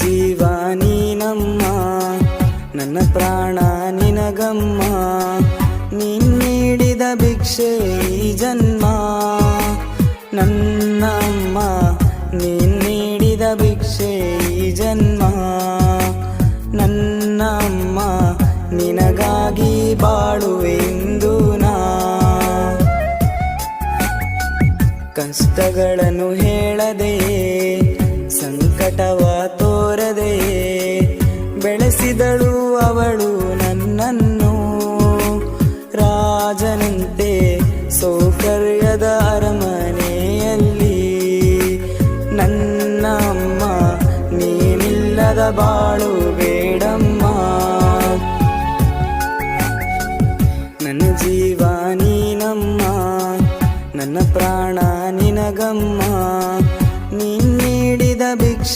ಜೀವ ನೀನಮ್ಮ, ನನ್ನ ಪ್ರಾಣ ನಿನಗಮ್ಮ. ನೀನ್ ನೀಡಿದ ಭಿಕ್ಷೆ ಈ ಜನ್ಮ. ನನ್ನ ಅಮ್ಮ, ನೀನ್ ನೀಡಿದ ಭಿಕ್ಷೆ ಈ ಜನ್ಮ. ನನ್ನ ಅಮ್ಮ, ನಿನಗಾಗಿ ಬಾಳುವೆಂದು ನಾ. ಕಷ್ಟಗಳನ್ನು ಹೇಳದೆ, ಸಂಕಟವ ತೋರದೆ ಬೆಳೆಸಿದಳು ಅವಳು ನನ್ನನ್ನು. ರಾಜನಂತೆ ಸೌಕರ್ಯದ ಅರಮನೆಯಲ್ಲಿ. ನನ್ನ ಅಮ್ಮ, ನೀನಿಲ್ಲದ ಬಾಳು ಬೇಡಮ್ಮ. ನನ್ನ ಜೀವ ನೀನಮ್ಮ, ನನ್ನ ಪ್ರಾಣ ನಿನಗಮ್ಮ. ನೀನ್ ನೀಡಿದ ಭಿಕ್ಷೆ